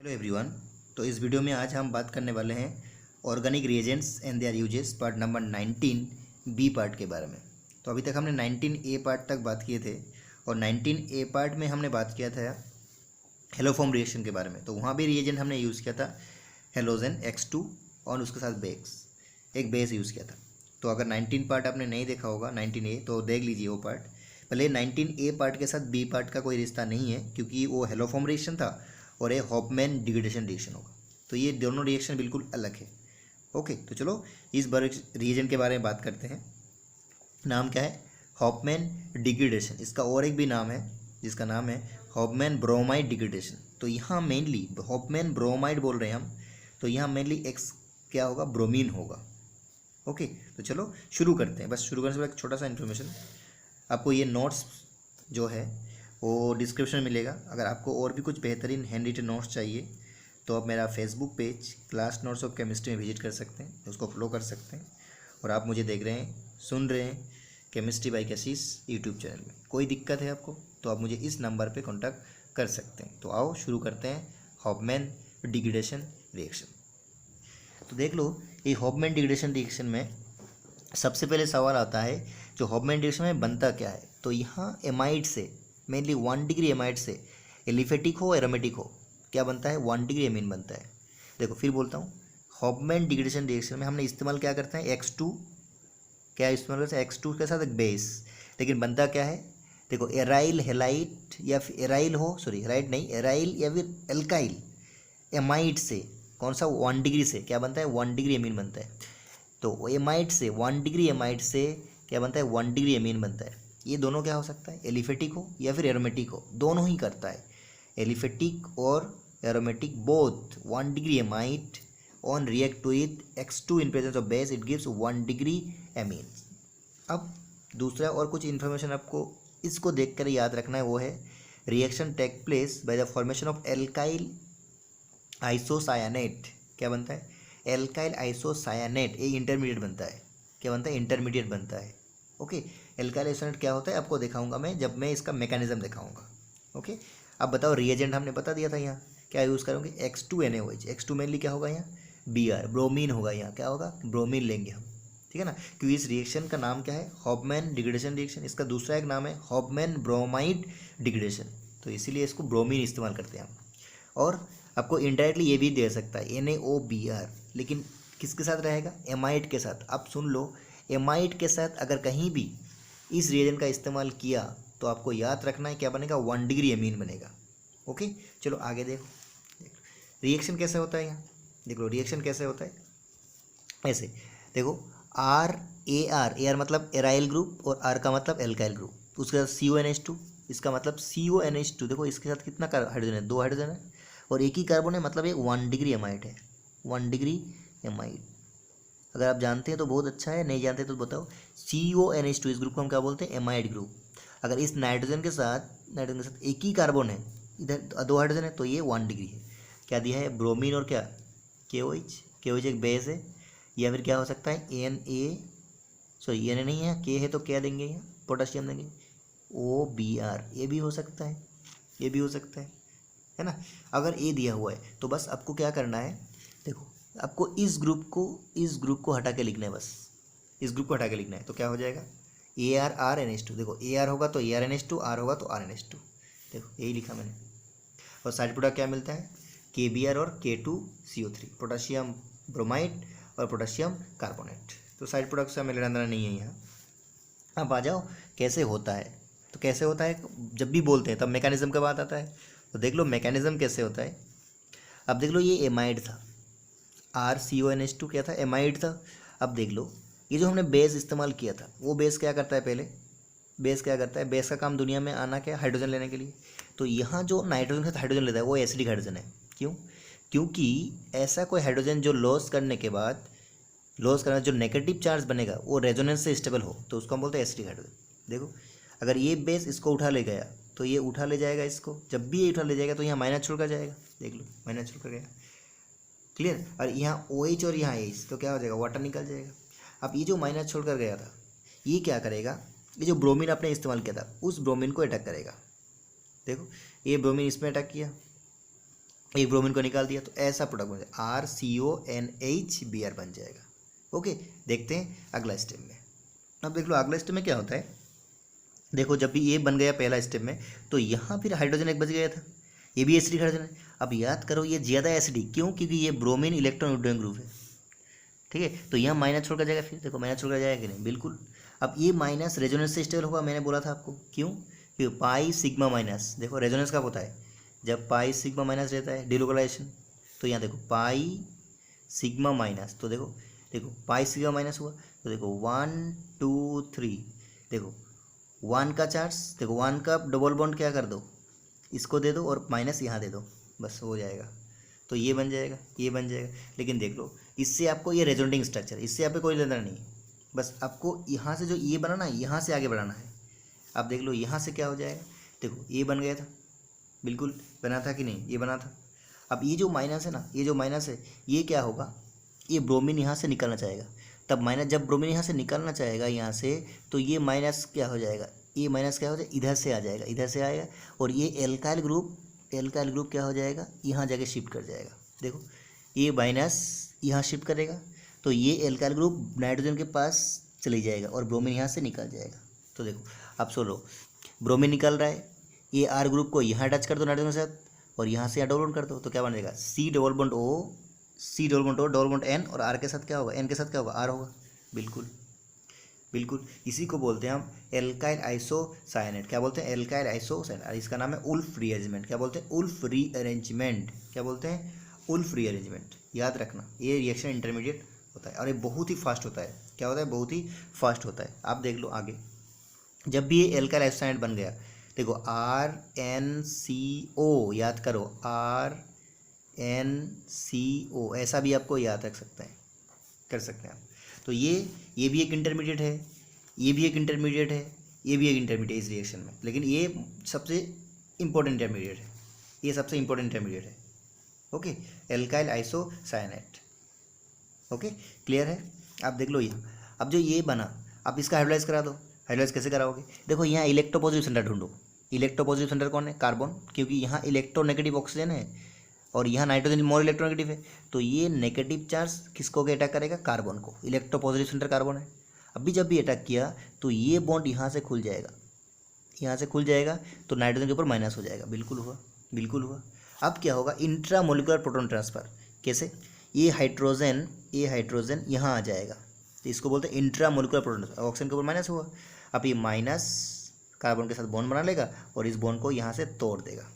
Hello everyone. तो इस video में आज हम बात करने वाले हैं organic reagents and their uses part number 19 B part के बारे में। तो अभी तक हमने 19 ए पार्ट तक बात किए थे और 19 ए पार्ट में हमने बात किया था हेलोफॉर्म रिएक्शन के बारे में। तो वहाँ भी रिएजेंट हमने यूज़ किया था हेलोजन X2 और उसके साथ एक बेस यूज़ किया था। तो अगर 19 पार्ट आपने नहीं देखा होगा 19 ए तो देख लीजिए वो पार्ट। भले 19 ए पार्ट के साथ बी पार्ट का कोई रिश्ता नहीं है क्योंकि वो हेलोफॉर्म रिएक्शन था और ये हॉफमैन डिग्रेडेशन रिएक्शन होगा। तो ये दोनों रिएक्शन बिल्कुल अलग है। ओके, तो चलो इस बार रिएजेंट के बारे में बात करते हैं। नाम क्या है? Hofmann degradation. इसका और एक भी नाम है जिसका नाम है हॉफमैन ब्रोमाइड डिग्रेडेशन। तो यहाँ मेनली हॉफमैन ब्रोमाइड बोल रहे हैं हम, तो यहाँ मेनली एक्स क्या होगा? ब्रोमीन होगा। ओके, तो चलो शुरू करते हैं। बस शुरू करने से पहले एक छोटा सा इन्फॉर्मेशन, आपको ये नोट्स जो है वो डिस्क्रिप्शन में मिलेगा। अगर आपको और भी कुछ बेहतरीन हैंड रिटन नोट्स चाहिए तो आप मेरा Facebook page class notes of chemistry में विजिट कर सकते हैं, उसको फॉलो कर सकते हैं। और आप मुझे देख रहे हैं, सुन रहे हैं केमिस्ट्री बाय कशिश यूट्यूब चैनल में। कोई दिक्कत है आपको तो आप मुझे इस नंबर पे कांटेक्ट कर सकते हैं। तो आओ शुरू करते हैं हॉफमैन डिग्रेडेशन रिएक्शन। तो देख लो, ये हॉफमैन डिग्रेडेशन रिएक्शन में सबसे पहले सवाल आता है जो हॉफमैन डिग्रेडेशन में बनता क्या है। तो यहाँ एमाइड से मेनली 1 डिग्री एमाइड से एलिफेटिक हो एरोमेटिक हो क्या बनता है? 1 डिग्री एमीन बनता है। देखो फिर बोलता हूँ, हॉफमैन डिग्रेडेशन रिएक्शन में हमने इस्तेमाल क्या करते हैं? X2 क्या इस्तेमाल करते हैं? X2 के साथ एक बेस। लेकिन बनता क्या है? देखो एराइल हेलाइट या फिर एराइल हो, सॉरी एराइल नहीं, एराइल या फिर एल्काइल एमाइड से कौन सा? 1 डिग्री से क्या बनता है? 1 डिग्री एमीन बनता है। तो एमाइड से 1 डिग्री एमाइड से क्या बनता है? 1 डिग्री एमीन बनता है। ये दोनों क्या हो सकता है? एलिफेटिक हो या फिर एरोमेटिक हो, दोनों ही करता है। एलिफेटिक और aromatic both 1 degree amide on react to it X2 in presence of base it gives 1 degree amine. अब दूसरा और कुछ इन्फॉर्मेशन आपको इसको देख कर याद रखना है, वो है reaction take place by the formation of alkyl isocyanate. क्या बनता है? एल्काइल आइसोसायानेट एक इंटरमीडिएट बनता है। क्या बनता है? इंटरमीडिएट बनता है। ओके, एल्काइल आइसोसायानेट क्या होता है आपको दिखाऊंगा मैं जब मैं इसका मैकेनिज्म दिखाऊंगा। ओके, अब बताओ रिएजेंट हमने बता दिया था यहाँ क्या यूज़ करोगे? X2NaOH। X2 मेनली क्या होगा यहाँ? Br ब्रोमीन होगा। यहाँ क्या होगा? ब्रोमीन लेंगे हम, ठीक है ना। क्योंकि इस रिएक्शन का नाम क्या है? Hofmann degradation reaction. इसका दूसरा एक नाम है हॉफमैन ब्रोमाइड डिग्रेडेशन, तो इसीलिए इसको ब्रोमीन इस्तेमाल करते हैं हम। और आपको इनडायरेक्टली ये भी दे सकता है NaOBr, लेकिन किसके साथ रहेगा? एमाइड के साथ। अब सुन लो, एमाइड के साथ अगर कहीं भी इस रिएजेंट का इस्तेमाल किया तो आपको याद रखना है क्या बनेगा? 1 डिग्री एमीन बनेगा। ओके, चलो आगे देखो। रिएक्शन कैसे होता है यहाँ देख लो। रिएक्शन कैसे होता है? ऐसे देखो, AR मतलब एराइल ग्रुप और R का मतलब एल्काइल ग्रुप, उसके साथ CONH2, इसका मतलब CONH2। देखो इसके साथ कितना हाइड्रोजन है? 2 हाइड्रोजन है और एक ही कार्बन है, मतलब ये 1 डिग्री एमाइड है। 1 डिग्री एमाइड अगर आप जानते हैं तो बहुत अच्छा है, नहीं जानते तो बताओ। CONH2 इस ग्रुप को हम क्या बोलते हैं? Amide group. अगर इस नाइट्रोजन के साथ एक ही कार्बन है, इधर 2 हाइड्रोजन है, तो ये 1 डिग्री है। क्या दिया है? ब्रोमीन और क्या? KOH एक बेस है। या फिर क्या हो सकता है? Na नहीं है, K है तो क्या देंगे? यहाँ पोटाशियम देंगे। OBr ये भी हो सकता है, ये भी हो सकता है ना। अगर A दिया हुआ है तो बस आपको क्या करना है? देखो आपको इस ग्रुप को हटा के लिखना है। बस इस ग्रुप को हटा के लिखना है तो क्या हो जाएगा? ArRNH2। देखो AR होगा तो ArNH2, R होगा तो RNH2। देखो यही लिखा मैंने। और साइड प्रोडक्ट क्या मिलता है? KBr और K2CO3, पोटाशियम ब्रोमाइड और पोटाशियम कार्बोनेट। तो साइड प्रोडक्ट से हमें लेना देना नहीं है यहाँ। अब आ जाओ कैसे होता है। तो कैसे होता है जब भी बोलते हैं तब मैकेनिज्म का बात आता है। तो देख लो मैकेनिज्म कैसे होता है। अब देख लो, ये एमाइड था, RCONH2 क्या था? एमाइड था। अब देख लो, ये जो हमने बेस इस्तेमाल किया था वो बेस क्या करता है? पहले बेस क्या करता है? बेस का काम दुनिया में आना क्या? हाइड्रोजन लेने के लिए। तो यहाँ जो नाइट्रोजन के साथ हाइड्रोजन लेता है वो एसिडिक हाइड्रोजन है। क्यों? क्योंकि ऐसा कोई हाइड्रोजन जो लॉस करने के बाद जो नेगेटिव चार्ज बनेगा वो रेजोनेंस से स्टेबल हो, तो उसको हम बोलते हैं एसिडिक हाइड्रोजन। देखो अगर ये बेस इसको उठा ले गया तो ये उठा ले जाएगा इसको, जब भी ये उठा ले जाएगा तो यहाँ माइनस छोड़ कर जाएगा। देख लो माइनस छोड़ कर गया, क्लियर। और यहाँ OH और यहाँ H तो क्या हो जाएगा? वाटर निकल जाएगा। अब ये जो माइनस छोड़ कर गया था ये क्या करेगा? ये जो ब्रोमीन आपने इस्तेमाल किया था उस ब्रोमीन को अटैक करेगा। देखो ये ब्रोमीन इसमें अटैक किया, एक ब्रोमीन को निकाल दिया, तो ऐसा प्रोडक्ट बन जाएगा RCONH बन जाएगा। ओके, देखते हैं अगला स्टेप में। अब देख लो अगला स्टेप में क्या होता है। देखो जब भी ये बन गया पहला स्टेप में, तो यहाँ फिर हाइड्रोजन एक बच गया था, ये भी एसिडिक हाइड्रोजन है। अब याद करो ये ज़्यादा एसिडिक क्यों, क्योंकि ये ब्रोमीन इलेक्ट्रॉन विड्रॉइंग ग्रुप है। ठीक है, तो यहाँ माइनस छोड़कर जाएगा, फिर देखो माइनस छोड़कर जाएगा कि नहीं, बिल्कुल। अब ये माइनस रेजोनेंस से स्टेबल होगा, मैंने बोला था आपको, क्यों, क्योंकि पाई सिग्मा माइनस, देखो रेजोनेंस कब होता है, जब पाई सिग्मा माइनस रहता है डिलोकलाइजेशन। तो यहाँ देखो पाई सिग्मा माइनस, तो देखो देखो पाई सिग्मा माइनस हुआ, तो देखो 1 2 3, देखो 1 का चार्ज, देखो 1 का डबल बॉन्ड क्या कर दो, इसको दे दो और माइनस यहाँ दे दो, बस हो जाएगा। तो ये बन जाएगा, ये बन जाएगा। लेकिन देख लो इससे आपको ये रेजोनेटिंग स्ट्रक्चर, इससे आपको कोई लेना नहीं, बस आपको यहाँ से जो ये बनाना है यहाँ से आगे बढ़ाना है। अब देख लो यहाँ से क्या हो जाएगा, देखो ये बन गया था, बिल्कुल बना था कि नहीं, ये बना था। अब ये जो माइनस है ना, ये जो माइनस है ये क्या होगा, ये ब्रोमीन यहाँ से निकलना चाहेगा, तब माइनस, जब ब्रोमीन यहाँ से निकलना चाहेगा यहाँ से, तो ये माइनस क्या हो जाएगा, ये माइनस क्या हो जाएगा, इधर से आ जाएगा, इधर से आएगा, और ये एल्काइल ग्रुप क्या हो जाएगा, यहाँ जाके शिफ्ट कर जाएगा। देखो ये माइनस यहाँ शिफ्ट करेगा, तो ये एल्काइल ग्रुप नाइट्रोजन के पास चली जाएगा और ब्रोमीन यहाँ से निकल जाएगा। तो देखो अब सुनो, ब्रोमीन निकल रहा है, ये आर ग्रुप को यहाँ अटैच कर दो नाइट्रोजन के साथ, और यहाँ से यहाँ डबल बॉन्ड कर दो, तो क्या बनेगा C double bond O double bond N, और R के साथ क्या होगा, N के साथ क्या होगा, R होगा। बिल्कुल बिल्कुल, इसी को बोलते हैं हम एल्काइल आइसोसाइनेट। क्या बोलते हैं, एल्काइल आइसोसाइनेट, और इसका नाम है उल्फ रीअरेंजमेंट। क्या बोलते हैं, उल्फ रीअरेंजमेंट। क्या बोलते हैं, उल्फ रीअरेंजमेंट। याद रखना ये रिएक्शन इंटरमीडिएट होता है और ये बहुत ही फास्ट होता है। क्या होता है, बहुत ही फास्ट होता है। आप देख लो आगे, जब भी ये एल्काइल आइसोसाइनेट बन गया, देखो RnCO, याद करो RnCO, ऐसा भी आपको याद रख सकते हैं, कर सकते हैं आप। तो ये भी एक इंटरमीडिएट है, ये भी एक इंटरमीडिएट है, ये भी एक इंटरमीडिएट इस रिएक्शन में, लेकिन ये सबसे इंपॉर्टेंट इंटरमीडिएट है, ये सबसे इंपॉर्टेंट इंटरमीडिएट है। Okay, alkyl isocyanate. Okay, clear है। आप देख लो यहाँ, अब जो ये बना, आप इसका हाइड्रोलाइज करा दो। हाइड्रोलाइज कैसे कराओगे, देखो यहाँ इलेक्ट्रोपॉजिटिव सेंटर ढूंढो। इलेक्ट्रोपॉजिटिव सेंटर कौन है, कार्बन, क्योंकि यहाँ इलेक्ट्रोनेगेटिव ऑक्सीजन है और यहाँ नाइट्रोजन मोर इलेक्ट्रोनेगेटिव है, तो ये नेगेटिव चार्ज किसको के अटैक करेगा, कार्बन को। इलेक्ट्रोपॉजिटिव सेंटर कार्बन है। अभी जब भी अटैक किया तो ये बॉन्ड यहाँ से खुल जाएगा, यहाँ से खुल जाएगा, तो नाइट्रोजन के ऊपर माइनस हो जाएगा। बिल्कुल हुआ, बिल्कुल हुआ। अब क्या होगा, इंट्रामोलिकुलर प्रोटॉन ट्रांसफर। कैसे, ये हाइड्रोजन यहाँ आ जाएगा, तो इसको बोलते हैं इंट्रामोलिकुलर प्रोटॉन ट्रांसफर। ऑक्सीजन के ऊपर माइनस हुआ, अब ये माइनस कार्बन के साथ बॉन्ड बना लेगा और इस बॉन्ड को यहाँ से तोड़ देगा।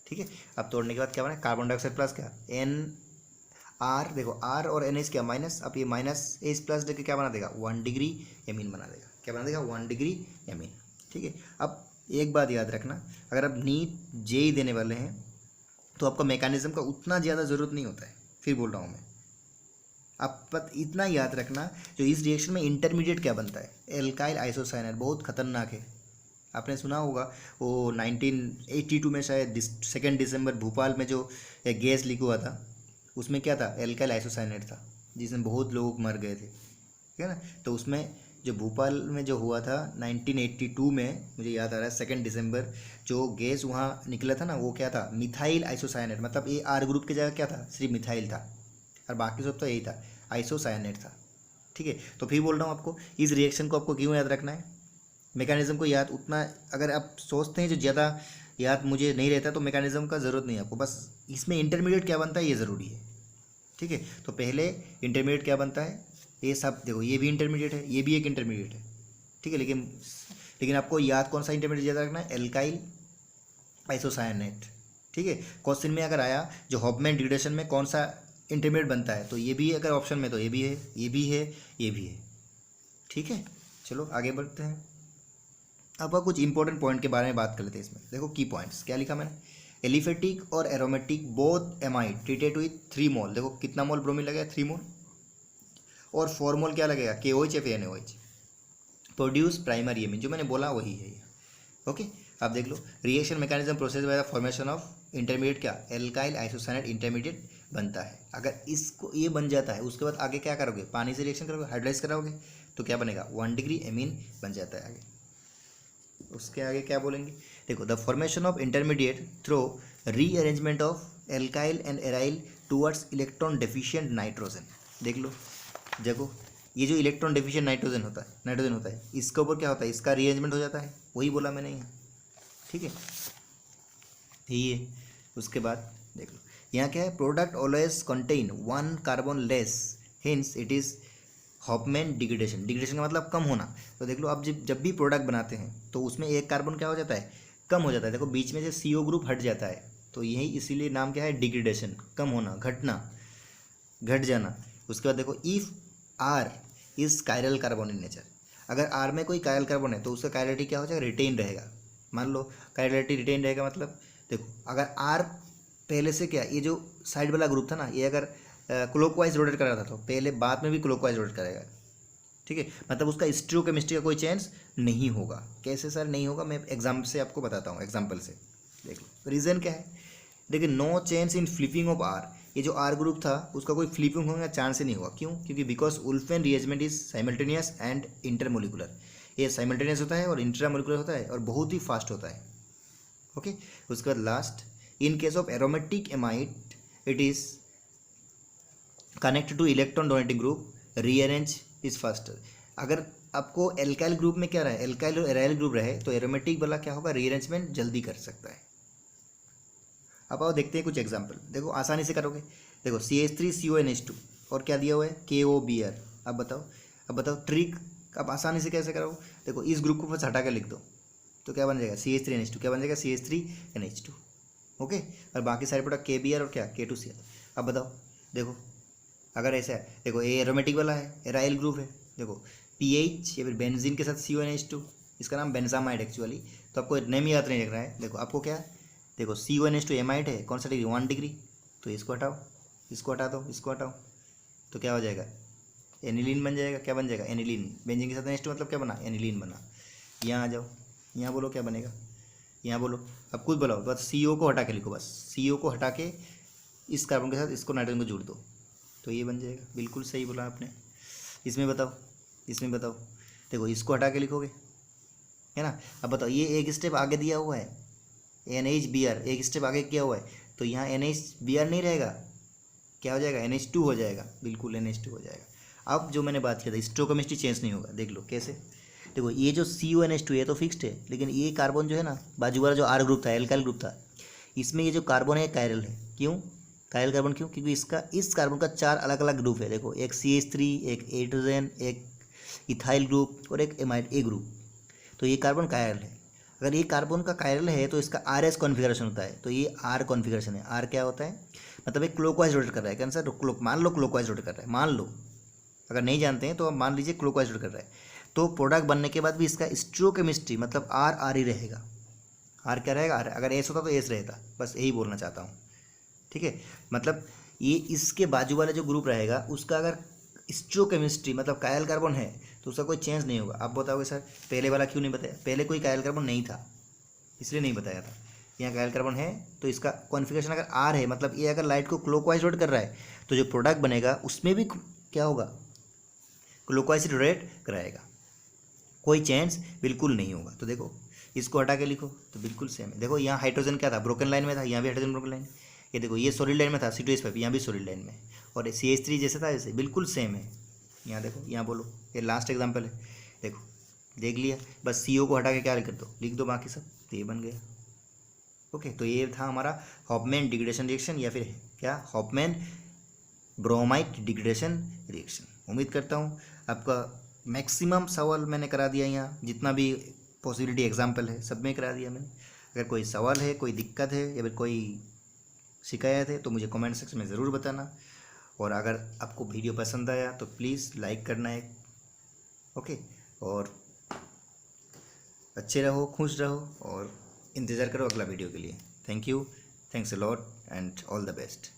ठीक है, अब तोड़ने के बाद क्या बना, कार्बन डाइऑक्साइड प्लस क्या, NR, देखो R और NH क्या, माइनस। अब ये माइनस H प्लस देकर क्या बना देगा, 1 डिग्री एमीन बना देगा। क्या बना देगा, 1 डिग्री एमीन। ठीक है, अब एक बात याद रखना, अगर आप नीट JEE देने वाले हैं तो आपका मैकेनिज्म का उतना ज़्यादा ज़रूरत नहीं होता है। फिर बोल रहा हूँ मैं, आप इतना याद रखना, जो इस रिएक्शन में इंटरमीडिएट क्या बनता है, एल्काइल आइसोसाइनेट। बहुत खतरनाक है, आपने सुना होगा वो 1982 में शायद 2 दिसंबर भोपाल में जो गैस लीक हुआ था, उसमें क्या था, एल्काइल आइसोसाइनेट था, जिसमें बहुत लोग मर गए थे। ठीक है ना, तो उसमें जो भोपाल में जो हुआ था 1982 में, मुझे याद आ रहा है 2 दिसंबर, जो गैस वहाँ निकला था ना, वो क्या था, मिथाइल आइसोसाइनेट। मतलब ये R ग्रुप की जगह क्या था, सिर्फ मिथाइल था, और बाकी सब तो यही था, आइसोसाइनेट था। ठीक है, तो फिर बोल रहा हूँ आपको, इस रिएक्शन को आपको क्यों याद रखना है, मैकेनिज्म को याद उतना, अगर आप सोचते हैं जो ज़्यादा याद मुझे नहीं रहता, तो मैकेनिज्म का ज़रूरत नहीं है आपको, बस इसमें इंटरमीडिएट क्या बनता है ये ज़रूरी है। ठीक है, तो पहले इंटरमीडिएट क्या बनता है, ये सब देखो, ये भी इंटरमीडिएट है, ये भी एक इंटरमीडिएट है। ठीक है, लेकिन आपको याद कौन सा इंटरमीडिएट ज़्यादा रखना है, एल्काइल आइसोसाइनेट। ठीक है, क्वेश्चन में अगर आया जो हॉफमैन डिग्रेडेशन में कौन सा इंटरमीडिएट बनता है, तो ये भी अगर ऑप्शन में, तो ये भी है, ये भी है, ये भी है। ठीक है, चलो आगे बढ़ते हैं। अब कुछ इंपॉर्टेंट पॉइंट के बारे में बात कर लेते हैं इसमें। देखो की पॉइंट्स क्या लिखा मैंने, एलिफेटिक और aromatic both amide treated with 3 मोल। देखो कितना मोल ब्रोमीन लगेगा, 3 मोल, और 4 मोल क्या लगेगा, KOH या फिर NaOH। प्रोड्यूस प्राइमरी एमीन, जो मैंने बोला वही है ये। ओके, अब देख लो, reaction mechanism process by the formation of intermediate, क्या, एल्काइल आइसोसाइनेट इंटरमीडिएट बनता है। अगर इसको ये बन जाता है, उसके बाद आगे क्या करोगे, पानी से रिएक्शन करोगे, हाइड्रोलाइज कराओगे, तो क्या बनेगा, 1 डिग्री एमीन बन जाता है। आगे उसके आगे क्या बोलेंगे, देखो, the formation of intermediate through rearrangement of alkyl and aryl towards electron deficient nitrogen. देख लो, देखो ये जो इलेक्ट्रॉन डेफिशिएंट नाइट्रोजन होता है इसके ऊपर क्या होता है, इसका रीअरेंजमेंट हो जाता है, वही बोला मैंने यहाँ, ठीक है। ये उसके बाद देख लो यहाँ क्या है, product always contain 1 carbon less, hence it is Hofmann degradation. Degradation का मतलब कम होना। तो देख लो आप जब भी प्रोडक्ट बनाते हैं तो उसमें एक कार्बन क्या हो जाता है, कम हो जाता है। देखो बीच में से CO ग्रुप हट जाता है, तो यही इसीलिए नाम क्या है, डिग्रेडेशन, कम होना, घटना, घट जाना। उसके बाद देखो if R is chiral carbon in nature, अगर R में कोई कायरल कार्बन है तो उसका कायरलिटी क्या हो जाएगा, रिटेन रहेगा। मान लो कायरलिटी रिटेन रहेगा मतलब देखो अगर R पहले से क्या, ये जो साइड वाला ग्रुप था ना, ये अगर क्लॉकवाइज रोटेट कर रहा था तो पहले बाद में भी क्लॉकवाइज रोटेट करेगा, ठीक है। मतलब उसका स्टीरियोकेमिस्ट्री का कोई चेंज नहीं होगा। कैसे सर नहीं होगा, मैं एग्जाम्पल से आपको बताता हूँ, एग्जाम्पल से देख लो। रीज़न क्या है, देखिए no change in flipping of R, ये जो R ग्रुप था उसका कोई फ्लिपिंग होने का चांस ही नहीं हुआ। क्यों, क्योंकि बिकॉज उल्फेन rearrangement is simultaneous and intermolecular, ये साइमल्टेनियस होता है और इंटरमोलिकुलर होता है और बहुत ही फास्ट होता है, ओके। उसके बाद last, in case of aromatic amide it is connected two electron donating group, rearrange is faster. अगर आपको एल्काइल ग्रुप में क्या रहा है, एल्काइल और एराइल ग्रुप रहे तो एरोमेटिक वाला क्या होगा, रीअरेंजमेंट जल्दी कर सकता है। अब आओ देखते हैं कुछ एग्जांपल, देखो आसानी से करोगे। देखो CH3CONH2 और क्या दिया हुआ है, KOBr। अब बताओ ट्रिक अब आसानी से कैसे करोगे। देखो इस ग्रुप को बस हटा के लिख दो तो क्या बन जाएगा, CH3NH2, क्या बन जाएगा, CH3NH2, ओके। और बाकी सारे प्रोडक्ट KBr और क्या, K2Cl। अब बताओ, देखो अगर ऐसा है, देखो ये एरोमेटिक वाला है, एराइल ग्रुप है, देखो PH या फिर बेंजीन के साथ CONH2, इसका नाम बेंजामाइड एक्चुअली, तो आपको नेम याद नहीं रख रहा है। देखो आपको क्या, देखो CONH2 एमाइड है, कौन सा डिग्री, 1 डिग्री, तो इसको हटाओ, इसको हटा दो, इसको हटाओ, तो क्या हो जाएगा, एनिलीन बन जाएगा। क्या बन जाएगा, एनिलीन। बेंजीन के साथ NH2 मतलब क्या बना, एनिलीन बना। यहाँ आ जाओ, यहाँ बोलो क्या बनेगा, यहाँ बोलो, अब खुद बोलो, बस CO को हटा के लिखो, बस CO को हटा के इस कार्बन के साथ इसको नाइट्रोजन को जोड़ दो तो ये बन जाएगा। बिल्कुल सही बोला आपने। इसमें बताओ, देखो इसको हटा के लिखोगे, है ना। अब बताओ ये एक स्टेप आगे दिया हुआ है, NHBr एक स्टेप आगे किया हुआ है, तो यहाँ NHBr नहीं रहेगा, क्या हो जाएगा, NH2 हो जाएगा, बिल्कुल NH2 हो जाएगा। अब जो मैंने बात किया था स्टोइकोमेस्ट्री चेंज नहीं होगा, देख लो कैसे। देखो ये जो CONH2 ये तो फिक्स्ड है, लेकिन ये कार्बन जो है ना, बाजू वाला जो R ग्रुप था, एल्काइल ग्रुप था, इसमें ये जो कार्बन है कायरल है। क्यों कायरल कार्बन, क्यों, क्योंकि इस कार्बन का 4 अलग अलग ग्रुप है। देखो एक CH3, एक हाइड्रोजन, एक इथाइल ग्रुप और एक एमाइड A ग्रुप, तो ये कार्बन कायरल है। अगर ये कार्बन का कायरल है तो इसका RS कॉन्फिगरेशन होता है, तो ये R कॉन्फिगरेशन है। R क्या होता है, मतलब एक क्लॉकवाइज रोटेट कर रहा है, कैंसर मान लो क्लॉकवाइज रोटेट कर रहा है, मान लो, अगर नहीं जानते हैं तो आप मान लीजिए क्लॉकवाइज रोटेट कर रहा है। तो प्रोडक्ट बनने के बाद भी इसका स्टीरियोकेमिस्ट्री मतलब R ही रहेगा। R क्या रहेगा, R। अगर S होता तो S रहता, बस यही बोलना चाहता हूँ, ठीक है। मतलब ये इसके बाजू वाला जो ग्रुप रहेगा उसका अगर स्टीरियोकेमिस्ट्री मतलब कायल कार्बन है तो उसका कोई चेंज नहीं होगा। आप बताओगे सर पहले वाला क्यों नहीं बताया, पहले कोई कायल कार्बन नहीं था इसलिए नहीं बताया था। यहाँ कायल कार्बन है तो इसका कॉन्फ़िगरेशन अगर R है, मतलब ये अगर लाइट को क्लॉकवाइज रोटेट कर रहा है तो जो प्रोडक्ट बनेगा उसमें भी क्या होगा, क्लॉकवाइज रोटेट कराएगा, कोई चेंज बिल्कुल नहीं होगा। तो देखो इसको हटा के लिखो तो बिल्कुल सेम है। देखो यहाँ हाइड्रोजन क्या था, ब्रोकन लाइन में था, यहाँ भी हाइड्रोजन ब्रोकन लाइन। ये देखो ये सॉलिड लाइन में था C2H5, यहाँ भी सॉलिड लाइन में, और CH3 जैसे था जैसे बिल्कुल सेम है। यहाँ देखो, यहाँ बोलो, ये लास्ट एग्जांपल है, देखो देख लिया, बस CO को हटा के क्या लिख दो बाकी सब, तो ये बन गया। ओके, तो ये था हमारा हॉफमैन डिग्रेडेशन रिएक्शन या फिर क्या, हॉफमैन ब्रोमाइड डिग्रेडेशन रिएक्शन। उम्मीद करता हूँ आपका मैक्सिमम सवाल मैंने करा दिया, यहाँ जितना भी पॉसिबिलिटी एग्जाम्पल है सब में करा दिया मैंने। अगर कोई सवाल है, कोई दिक्कत है या फिर कोई शिकायत है तो मुझे कमेंट सेक्शन में ज़रूर बताना। और अगर आपको वीडियो पसंद आया तो प्लीज़ लाइक करना है, ओके। और अच्छे रहो, खुश रहो और इंतज़ार करो अगला वीडियो के लिए। Thank you, thanks a lot and all the best.